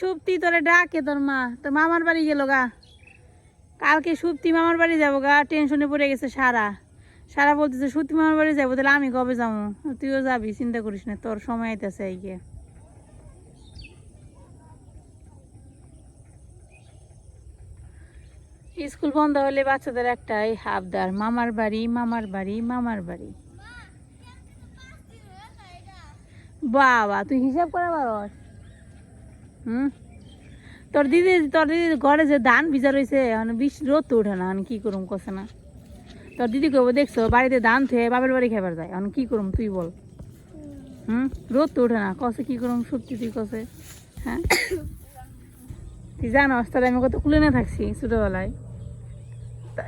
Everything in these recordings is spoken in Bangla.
সুপ্তি তোরে ডাকে তোর মা, তোর মামার বাড়ি গেল গা। কালকে সুপ্তি মামার বাড়ি যাবো গা, টেনশনে পড়ে গেছে সারা। সারা বলতেছে সুপ্তি মামার বাড়ি যাবো, তাহলে আমি কবে যাবো? তুইও যাবি, চিন্তা করিস না, তোর সময় আইতেছে এইকে। স্কুল বন্ধ হলে বাচ্চাদের একটাই আবদার, মামার বাড়ি মামার বাড়ি মামার বাড়ি। বাবা তুই হিসাব করে পারস? তোর দিদি ঘরে যে ধান ভিজা রয়েছে, বৃষ্টি রোদ তো উঠে না, কি করুম কষে না। তোর দিদি কবে দেখছো বাড়িতে ধান থুয়ে বাপের বাড়ি খাবার যায়, কি করুম তুই বল? রোদ তো উঠে না, কষে কি করুম? সত্যি তুই কষে, হ্যাঁ তুই জানোস তাহলে আমি কত কুলে না থাকছি ছোটবেলায়।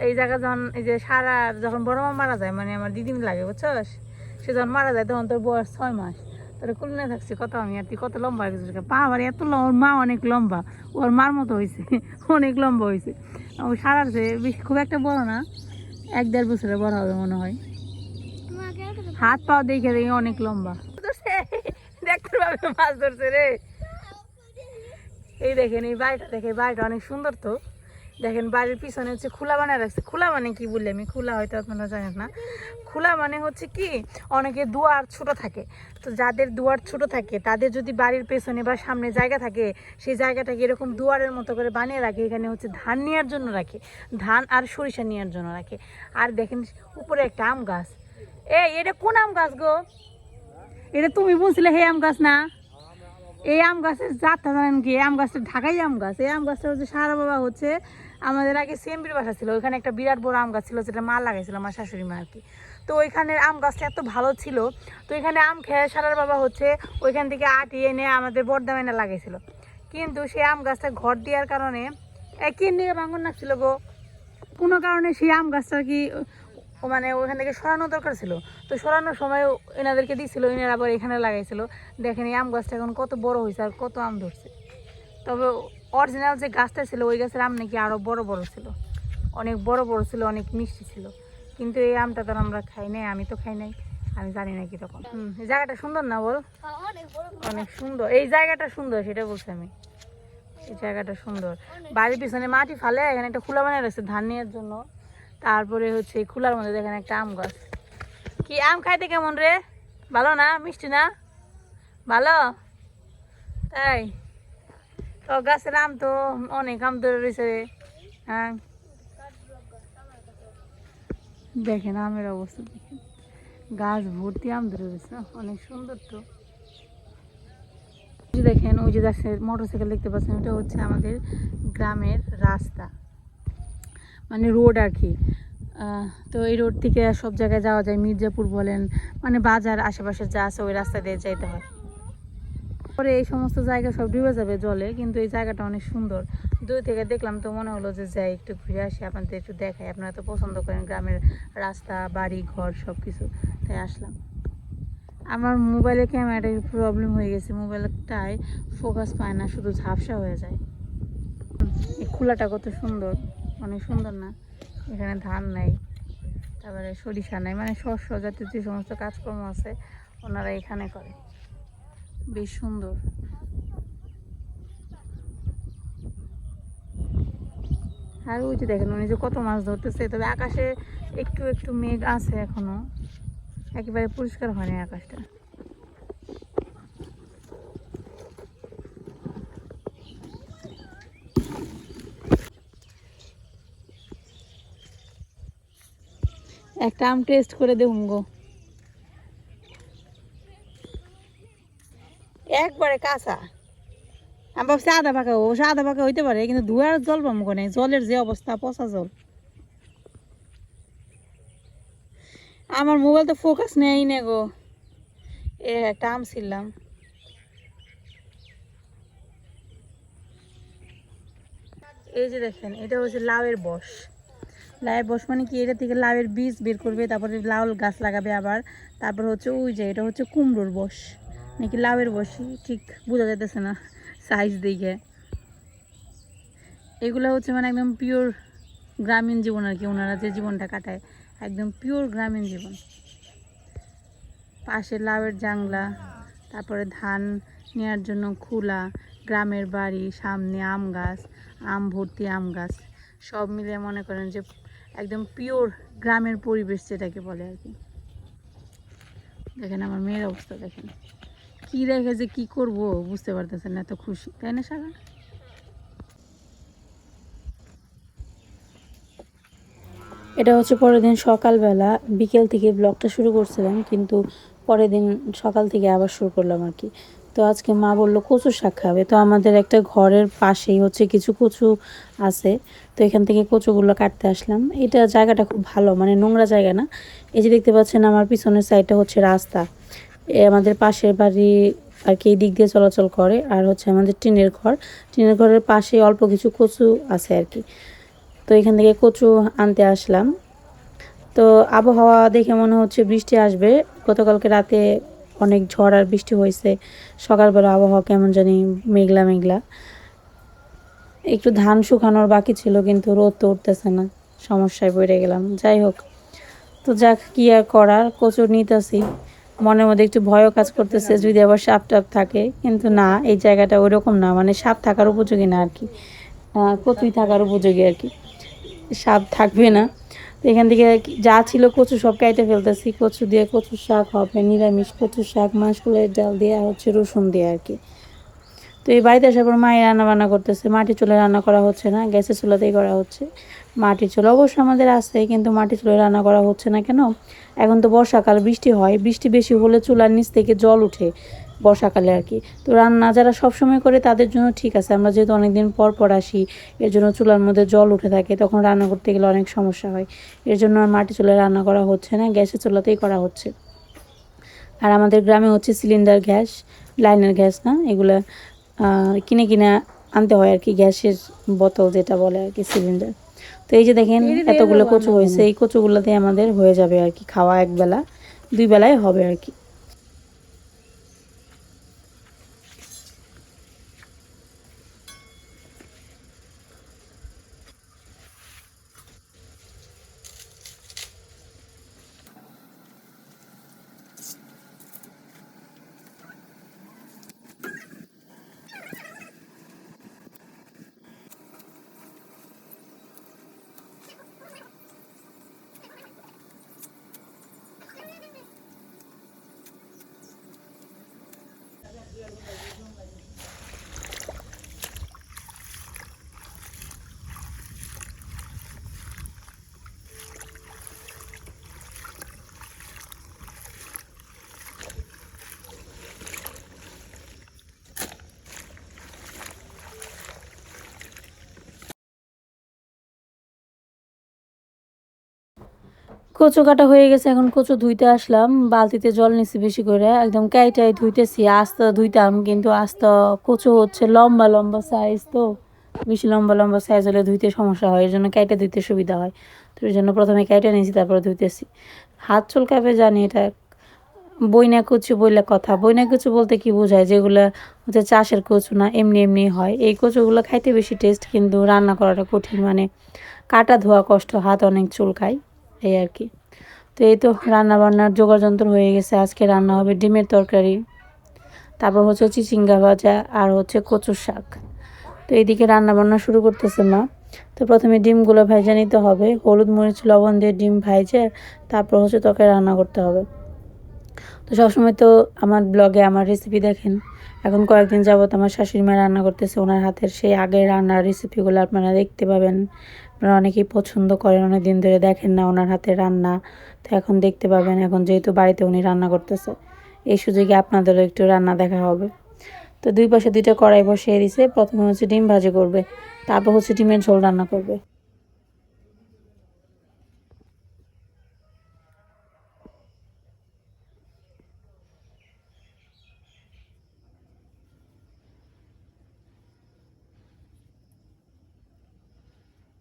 এই জায়গা যখন এই যে সারা যখন বড় মা মারা যায়, মানে আমার দিদিন লাগে বুঝছস, সে যখন মারা যায় তখন তোর বয়স 6 মাস। তোরা কুলনে থাকছি কত আমি, আর তুই কত লম্বা হয়ে গেছিস, পা আমার এত লম্বা, ওর মা অনেক লম্বা, ওর মার মতো হয়েছে, অনেক লম্বা হয়েছে। ও সারার যে খুব একটা বড় না, 1-1.5 বছরের বড় হবে মনে হয়। হাত পা দেখে দেখে অনেক লম্বা। দেখতে পাবে মাছ ধরছে রে। এই দেখেন এই বাড়িটা, দেখে বাড়িটা অনেক সুন্দর। তো দেখেন বাড়ির পিছনে হচ্ছে খোলা বানায় রাখছে। খোলা মানে কি বললে আমি, খোলা হয়তো আপনারা জানেন না। খোলা মানে হচ্ছে কি, অনেকে দুয়ার ছোট থাকে, তো যাদের দুয়ার ছোট থাকে তাদের যদি বাড়ির পেছনে বা সামনে জায়গা থাকে, সেই জায়গাটাকে এরকম দুয়ারের মতো করে বানিয়ে রাখে। এখানে হচ্ছে ধান নেওয়ার জন্য রাখে, ধান আর সরিষা নেওয়ার জন্য রাখে। আর দেখেন উপরে একটা আম গাছ। এটা কোন আম গাছ গো? এটা তুমি বলছিলে হে আম গাছ না? এই আম গাছের জাতটা জানেন কি? আম গাছটা ঢাকাই আম গাছ। এই আম গাছটা হচ্ছে সারা বাবা হচ্ছে আমাদের আগে সেমবির বাসা ছিল, ওইখানে একটা বিরাট বড় আম গাছ ছিল, যেটা মা লাগাইছিল, আমার শাশুড়ি মা আর কি। তো ওইখানের আম গাছটা এত ভালো ছিল, তো এখানে আম খেয়ে সারার বাবা হচ্ছে ওইখান থেকে আটি এনে আমাদের বর্দা এনে লাগাইছিল। কিন্তু সেই আম গাছটা ঘর দেওয়ার কারণে কি নিয়ে ভাঙন লাগছিল গো, কোনো কারণে সেই আম গাছটা কি মানে ওখান থেকে সরানো দরকার ছিল। তো সরানোর সময় এনাদেরকে দিয়েছিল, এনারা আবার এখানে লাগাইছিল। দেখেন এই আম গাছটা এখন কত বড় হয়েছে আর কত আম ধরছে। তবে অরিজিনাল যে গাছটা ছিল ওই গাছের আম নাকি আরও বড় বড় ছিল, অনেক বড় বড় ছিল, অনেক মিষ্টি ছিল। কিন্তু এই আমটা তো আমরা খাই নাই, আমি তো খাই নাই, আমি জানি না কীরকম। এই জায়গাটা সুন্দর না বল? অনেক সুন্দর এই জায়গাটা, সুন্দর সেটা বলছি আমি। এই জায়গাটা সুন্দর, বাড়ির পিছনে মাটি ফালে এখানে একটা খোলা বানিয়ে রাখছে ধান নেওয়ার জন্য। তারপরে হচ্ছে এই খোলার মধ্যে দেখেন একটা আম গাছ। কি আম খাইতে কেমন রে? ভালো না? মিষ্টি না? ভালো তাই? তো গাছের আম তো অনেক আম ধরে রয়েছে রে। হ্যাঁ দেখেন আমের অবস্থা, দেখেন গাছ ভর্তি আম ধরে রয়েছে, অনেক সুন্দর। তো দেখেন ওই যে গাছের মোটরসাইকেল দেখতে পাচ্ছেন, ওটা হচ্ছে আমাদের গ্রামের রাস্তা, মানে রোড আর কি। তো এই রোড থেকে সব জায়গায় যাওয়া যায়, মির্জাপুর বলেন, মানে বাজার আশেপাশে যা আছে ওই রাস্তা দিয়ে যাইতে হয়। পরে এই সমস্ত জায়গা সব ডুবে যাবে জলে, কিন্তু এই জায়গাটা অনেক সুন্দর। দূর থেকে দেখলাম তো মনে হলো যে যাই একটু ঘুরে আসি, আপনাদের একটু দেখাই, আপনারা তো পছন্দ করেন গ্রামের রাস্তা বাড়ি ঘর সব কিছু, তাই আসলাম। আমার মোবাইলের ক্যামেরাটার প্রবলেম হয়ে গেছে, মোবাইলটায় ফোকাস পায় না, শুধু ঝাপসা হয়ে যায়। এই খোলাটা কত সুন্দর, অনেক সুন্দর না? এখানে ধান নাই, তারপরে সরিষা নাই, মানে শস্য জাতীয় যে সমস্ত কাজকর্ম আছে ওনারা এখানে করে, বেশ সুন্দর। আর ওই যে দেখেন উনি যে কত মাছ ধরতেছে, তবে আকাশে একটু একটু মেঘ আছে এখনো, একেবারে পরিষ্কার হয়নি আকাশটা। একটা আম টেস্ট করে দেখুন গো, একবারে কাঁচা। আমি ভাবছি আধা পাকা, ও আধা পাকা হইতে পারে, কিন্তু ধোয়ার জল পাবো কোনে, জলের যে অবস্থা, পচা জল। আমার মোবাইল তো ফোকাস নেই না গো। একটা আম ছিলাম, এই যে দেখেন এটা হচ্ছে লাউয়ের বস। লাউয়ের বস মানে কি, এটা থেকে লাউয়ের বীজ বের করবে, তারপরে লাউ গাছ লাগাবে আবার। তারপর হচ্ছে ওই যে এটা হচ্ছে কুমড়োর বস, নাকি লাউয়ের বসই ঠিক বোঝা যাইতেছে না সাইজ দেখে। এগুলো হচ্ছে মানে একদম পিওর গ্রামীণ জীবন আর কি, ওনারা যে জীবনটা কাটায় একদম পিওর গ্রামীণ জীবন। পাশে লাউয়ের জাংলা, তারপরে ধান নেওয়ার জন্য খোলা, গ্রামের বাড়ি, সামনে আম গাছ, আম ভর্তি আম গাছ, সব মিলে মনে করেন যে একদম পিওর গ্রামের পরিবেশ যেটাকে বলে আর কি। দেখেন আমার মেয়ের অবস্থা, দেখেন কি দেখে যে কি করব বুঝতে পারতেছেন না, এত খুশি, তাই না সারা? এটা হচ্ছে পরের দিন সকালবেলা, বিকেল থেকে ব্লগটা শুরু করছিলাম, কিন্তু পরের দিন সকাল থেকে আবার শুরু করলাম আর কি। তো আজকে মা বললো কচু শাক খাবে, তো আমাদের একটা ঘরের পাশেই হচ্ছে কিছু কচু আছে, তো এখান থেকে কচুগুলো কাটতে আসলাম। এটা জায়গাটা খুব ভালো, মানে নোংরা জায়গা না। এই যে দেখতে পাচ্ছেন আমার পিছনের সাইডটা হচ্ছে রাস্তা, আমাদের পাশের বাড়ি আর কি এই দিক দিয়ে চলাচল করে, আর হচ্ছে আমাদের টিনের ঘর, টিনের ঘরের পাশে অল্প কিছু কচু আছে আর কি। তো এখান থেকে কচু আনতে আসলাম। তো আবহাওয়া দেখে মনে হচ্ছে বৃষ্টি আসবে, গতকালকে রাতে অনেক ঝড় আর বৃষ্টি হয়েছে, সকালবেলা আবহাওয়া কেমন জানি মেঘলা মেঘলা। একটু ধান শুকানোর বাকি ছিল, কিন্তু রোদ তো উঠতেছে না, সমস্যায় পড়ে গেলাম। যাই হোক, তো যাক, কি আর করার, কচু নিতেছি। মনের মধ্যে একটু ভয়ও কাজ করতেছে যদি আবার সাপ টাপ থাকে, কিন্তু না, এই জায়গাটা ওইরকম না, মানে সাপ থাকার উপযোগী না আর কি, কচুই থাকার উপযোগী আর কি, সাপ থাকবে না। তো এখান থেকে যা ছিল কচু সব কেটে ফেলতেছি, কচু দিয়ে কচু শাক হবে, নিরামিষ কচু শাক, মাসকলাইয়ের ডাল দিয়ে হচ্ছে রসুন দিয়ে আর কি। তো এই বাড়িতে আসার পর মায়ের রান্না বান্না করতেছে, মাটির চুলায় রান্না করা হচ্ছে না, গ্যাসের চুলাতেই করা হচ্ছে। মাটির চুলা অবশ্য আমাদের আছে, কিন্তু মাটির চুলায় রান্না করা হচ্ছে না কেন? এখন তো বর্ষাকাল, বৃষ্টি হয়, বৃষ্টি বেশি হলে চুলার নিচ থেকে জল উঠে বর্ষাকালে আর কি। তো রান্না যারা সবসময় করে তাদের জন্য ঠিক আছে, আমরা যেহেতু অনেকদিন পর পর আসি, এর জন্য চুলার মধ্যে জল উঠে থাকে, তখন রান্না করতে গেলে অনেক সমস্যা হয়। এর জন্য আর মাটির চুলায় রান্না করা হচ্ছে না, গ্যাসের চুলাতেই করা হচ্ছে। আর আমাদের গ্রামে হচ্ছে সিলিন্ডার গ্যাস, লাইনের গ্যাস না, এগুলা কিনে কিনে আনতে হয় আর কি, গ্যাসের বোতল যেটা বলে আর কি, সিলিন্ডার। তো এই যে দেখেন এতগুলো কচু হয়েছে, এই কচুগুলোতে আমাদের হয়ে যাবে আর কি, খাওয়া একবেলা, দুই বেলায় হবে আর কি। কচু কাটা হয়ে গেছে, এখন কচু ধুইতে আসলাম, বালতিতে জল নিছি বেশি করে, একদম কাইটাই ধুইতেছি, আস্তে ধুইতাম, কিন্তু আস্তে কচু হচ্ছে লম্বা লম্বা সাইজ, তো বেশি লম্বা লম্বা সাইজ হলে ধুইতে সমস্যা হয়, এর জন্য কাইটা ধুইতে সুবিধা হয়। তো এর জন্য প্রথমে কাইটা নিয়েছি, তারপরে ধুইতেছি। হাত চুলকাবে জানি, এটা বইনা কচু বইলে কথা, বইনা কচু বলতে কি বোঝায়, যেগুলো হচ্ছে চাষের কচু না, এমনি এমনি হয়, এই কচুগুলো খাইতে বেশি টেস্ট, কিন্তু রান্না করাটা কঠিন, মানে কাটা ধোয়া কষ্ট, হাত অনেক চুলকায়, এই আর কি। তো এই তো রান্না বান্নার জোগাড় যন্ত্র হয়ে গেছে, আজকে রান্না হবে ডিমের তরকারি, তারপর হচ্ছে চিচিঙ্গা ভাজা, আর হচ্ছে কচুর শাক। তো এইদিকে রান্না বান্না শুরু করতেছে মা। তো প্রথমে ডিমগুলো ভেজে নিতে হবে, হলুদ মরিচ লবণ দিয়ে ডিম ভাজে তারপর হচ্ছে তরকারি রান্না করতে হবে। তো সবসময় তো আমার ব্লগে আমার রেসিপি দেখেন, এখন কয়েকদিন যাবত আমার শাশুড়ি মা রান্না করতেছে, ওনার হাতের সেই আগের রান্নার রেসিপিগুলো আপনারা দেখতে পাবেন। আপনারা অনেকেই পছন্দ করেন, অনেক দিন ধরে দেখেন না ওনার হাতের রান্না, তো এখন দেখতে পাবেন, এখন যেহেতু বাড়িতে উনি রান্না করতেছে, এই সুযোগে আপনাদেরও একটু রান্না দেখা হবে। তো দুই পাশে দুইটা কড়াই বসিয়ে দিছে, প্রথমে হচ্ছে ডিম ভাজি করবে, তারপর হচ্ছে ডিমের ঝোল রান্না করবে।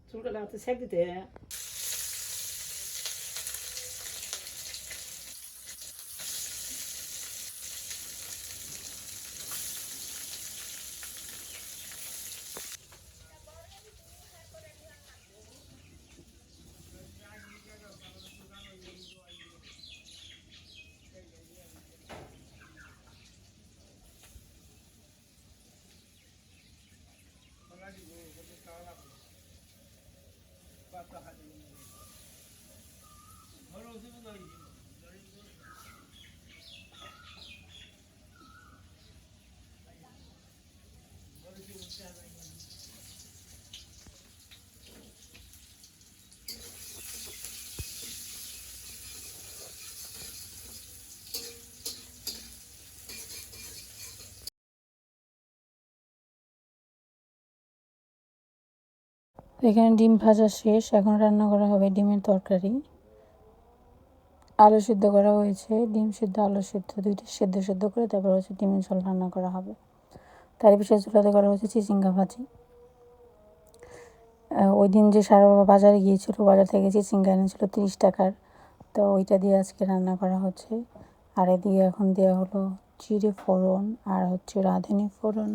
চুলকালে হাতে সেঁক দিতে। এখানে ডিম ভাজা শেষ, এখন রান্না করা হবে ডিমের তরকারি। আলু সিদ্ধ করা হয়েছে, ডিম সিদ্ধ আলু সিদ্ধ দুইটা সিদ্ধ করে তারপর হচ্ছে ডিমের ঝোল রান্না করা হবে। তার বিশেষ চুলাতে করা হচ্ছে চিচিঙ্গা ভাজি। ওই দিন যে সারা বাবা বাজারে গিয়েছিল, বাজার থেকে চিচিঙ্গা এনেছিল 30 টাকার, তো ওইটা দিয়ে আজকে রান্না করা হচ্ছে। আর এদিকে এখন দেওয়া হলো জিরে ফোড়ন আর হচ্ছে রাঁধুনি ফোড়ন।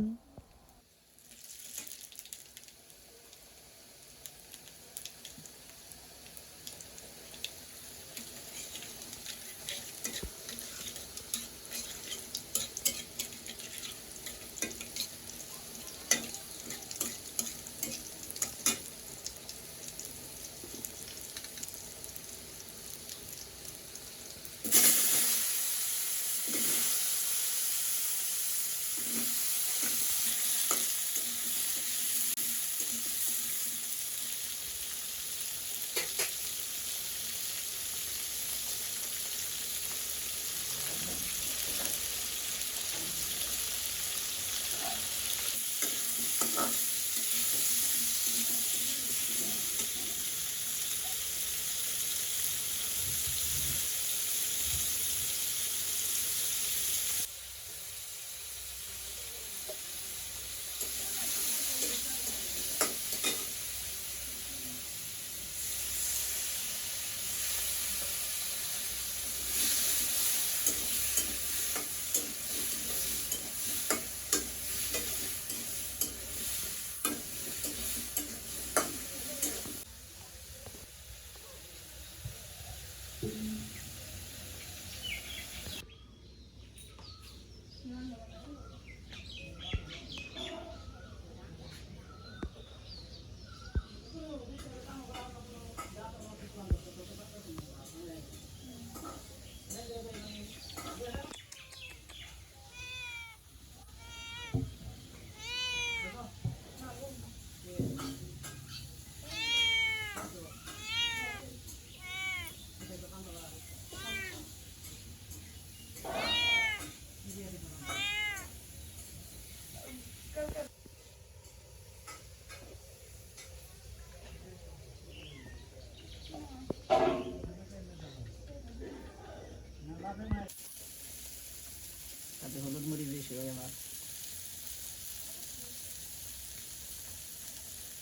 হলুদ মরিচ বেশি হয় আমার।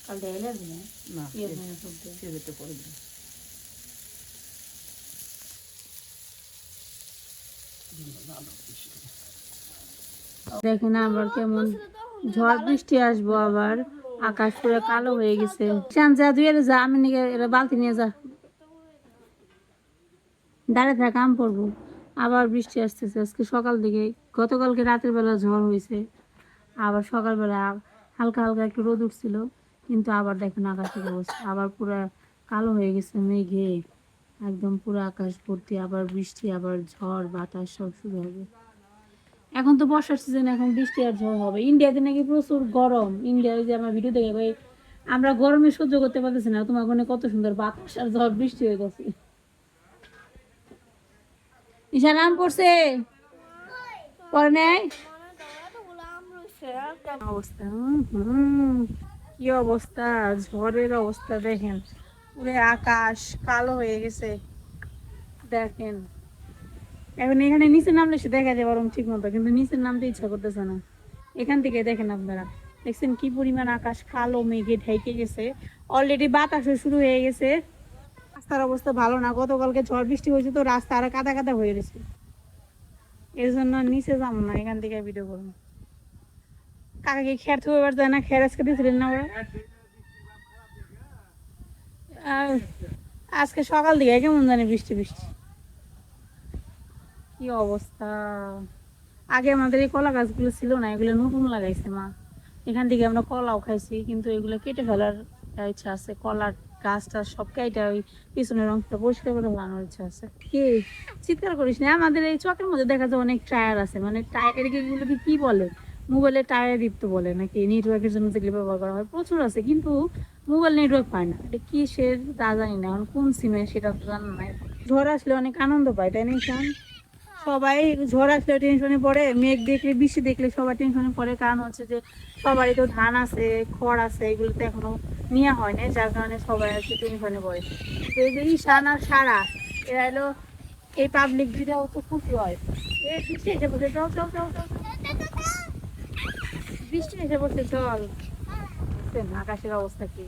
কাল দেয় লাগবে না, না পেঁয়াজ পরে দিন। দেখেন আবার কেমন ঝড় বৃষ্টি আসবো, আবার আকাশ পুরো কালো হয়ে গেছে। শান যা দুই যা, আমি নিয়ে এরা বালতি নিয়ে যা, দাঁড়িয়ে থাক আম পড়বো। আবার বৃষ্টি আসতেছে আজকে সকাল দিকে, গতকালকে রাতের বেলা ঝড় হয়েছে, আবার সকালবেলা হালকা হালকা একটু রোদ উঠছিল, কিন্তু আবার দেখেন আকাশের অবস্থা আবার পুরো কালো হয়ে গেছে মেঘে, একদম পুরো আকাশ ভর্তি, আবার বৃষ্টি আবার ঝড় বাতাস সব শুরু হবে। এখন তো বর্ষার সিজন, এখন বৃষ্টি আর ঝড় হবে। ইন্ডিয়াতে নাকি প্রচুর গরম, ইন্ডিয়ার যে আমার ভিডিও দেখে ভাই, আমরা গরমে সহ্য করতে পারতেছি না, তোমার ওখানে কত সুন্দর বাতাস আর ঝড় বৃষ্টি হয়ে গেছে। ঈশান আম পড়ছে পরে নেয় অবস্থা, কি অবস্থা, ঝড়ের অবস্থা দেখেন, পুরো আকাশ কালো হয়ে গেছে দেখেন। এখন এখানে নিচে নামলে সে দেখা যায় বরং ঠিক মতো, কিন্তু নিচে নামতে ইচ্ছা করতেছে না। এখান থেকে দেখেন আপনারা, দেখছেন কি পরিমাণ আকাশ কালো মেঘে ঢেকে গেছে, অলরেডি বাতাসও শুরু হয়ে গেছে। রাস্তার অবস্থা ভালো না, গতকালকে ঝড় বৃষ্টি হয়েছে তো রাস্তা আরো কাদা কাদা হয়ে গেছে, এই জন্য নিচে যাবো না, এখান থেকে ভিডিও করবো। কাকাকে খের থুয়ে এবার যায় না, খের আজকে দিয়েছিলেন না ওরা? আজকে সকাল দিকে কেমন জানি বৃষ্টি বৃষ্টি, কি অবস্থা। আগে আমাদের এই কলা গাছগুলো ছিল না, এগুলো নতুন লাগাইছে মা, এখান থেকে আমরা কলাও খাইছি, কিন্তু এগুলো কেটে ফেলার ইচ্ছা আছে। কলার গাছটা সব কেটে ওই পিছনের অংশটা পরিষ্কার করে ফেলানোর ইচ্ছা আছে। কি চিৎকার করিস না, আমাদের এই চকের মধ্যে দেখা যায় অনেক টায়ার আছে, মানে টায়ার এগুলোকে কি বলে, মোবাইলে টায়ার দীপ্ত বলে নাকি, নেটওয়ার্কের জন্য যেগুলো ব্যবহার করা হয় প্রচুর আছে, কিন্তু মোবাইল নেটওয়ার্ক পায় না, এটা কি সে তা জানি না, এখন কোন সিমে সেটা তো জানা নাই। ঝড় আসলে অনেক আনন্দ পায় তাই না ঈশান? সবাই ঝড় আসলে টেনশনে পড়ে, মেঘ দেখলে বৃষ্টি দেখলে সবাই টেনশনে পড়ে, কারণ হচ্ছে যে সবারই তো ধান আছে, খড় আছে, এগুলো তো এখনো নেওয়া হয় না, যার কারণে সবাই আর কি টেনশনে পড়ে। তো এই যে ঈশান আর সারা, এরা হলো এই পাবলিক ভিডিও তো খুশি হয়। এই বৃষ্টি এসে বসে, চল চল চল চল, বৃষ্টি এসে বসে চল। দেখছেন আকাশের অবস্থা কি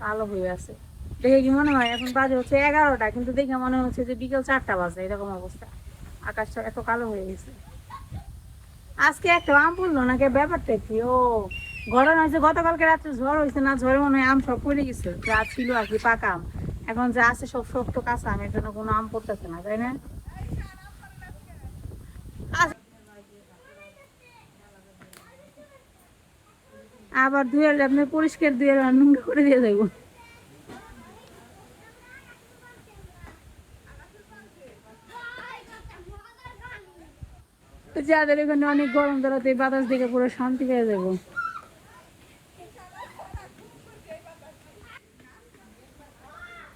কালো হয়ে আছে, দেখে কি মনে হয় এখন বাজে হচ্ছে 11টা, কিন্তু দেখে মনে হচ্ছে যে বিকেল 4টা বাজে, এরকম অবস্থা, আকাশটা এত কালো হয়ে গেছে। আজকে একটা আম পড়লো নাকি, ব্যাপারটা কি? ও ঘটনা হয়েছে গতকালকে রাত্রে ঝড় হয়েছে না, ঝড়ে মনে হয় আম সব পড়ে গেছে, যা ছিল আর কি পাকা আম, এখন যা আছে সব শক্ত কাঁচা আম, এর জন্য কোনো আম পড়তেছে না, তাই না? আবার ধুয়ে আপনি পরিষ্কার ধুয়ে নোংরা করে দিয়ে দেবো। তো যাদের এখানে অনেক গরম, তারা তো এই বাতাস দিকে পুরো শান্তি পেয়ে যাবো।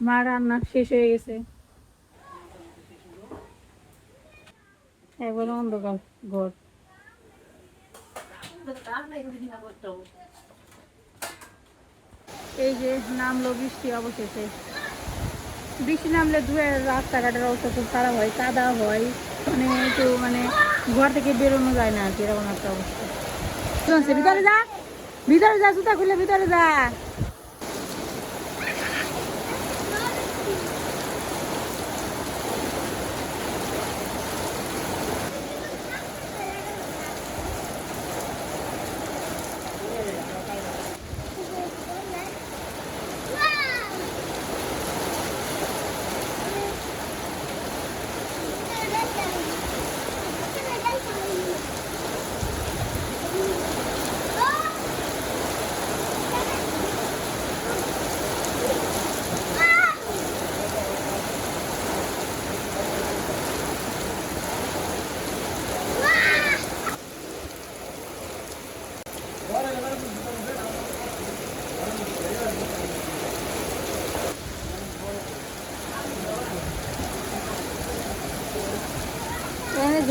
মা রান্না শেষ হয়ে গেছে, একবার অন্ধকার ঘর। এই যে নামলো বৃষ্টি অবশেষে, বৃষ্টি নামলে ধুয়ে রাস্তাঘাটের অবস্থা খুব খারাপ হয়, কাদা হয়, মানে একটু মানে ঘর থেকে বেরোনো যায় না আর কি, এরকম একটা অবস্থা। ভিতরে যা, ভিতরে যা, জুতা খুলে ভিতরে যা।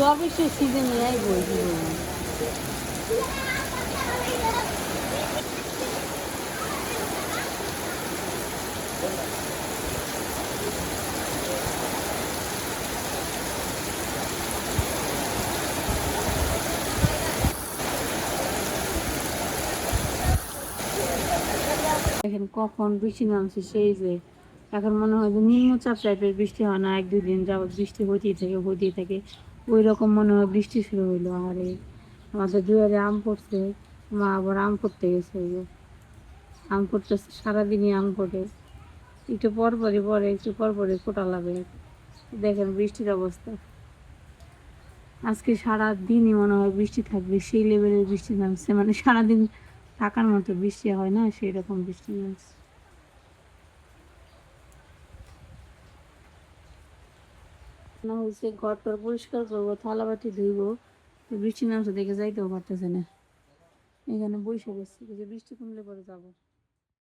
ঝড় বৃষ্টির সিজনে এই বলছি, দেখেন কখন বৃষ্টি নামছে, সেই যে এখন মনে হয় যে নিম্নচাপ টাইপের বৃষ্টি হয় না, 1-2 দিন যাবত বৃষ্টি হতেই থাকে, ওই রকম মনে হয় বৃষ্টি শুরু হইলো। আর এই আমাদের দুয়ারে আম পড়ছে, মা আবার আম করতে গেছে, ওই যে আম করতেছে, সারাদিনই আম করে, একটু পরপরই পরে, একটু পরপরই ফোটা লাগে। দেখেন বৃষ্টির অবস্থা, আজকে সারাদিনই মনে হয় বৃষ্টি থাকবে, সেই লেভেলের বৃষ্টি নামছে, মানে সারাদিন থাকার মতো বৃষ্টি হয় না, সেই রকম বৃষ্টি নামছে। না হচ্ছে ঘর টর পরিষ্কার করবো, থালা বাটি ধুইবো, তো বৃষ্টি নামছে দেখে যাইতেও পারতেছে না, এখানে বসে গেছি, বৃষ্টি কমলে পরে যাবো।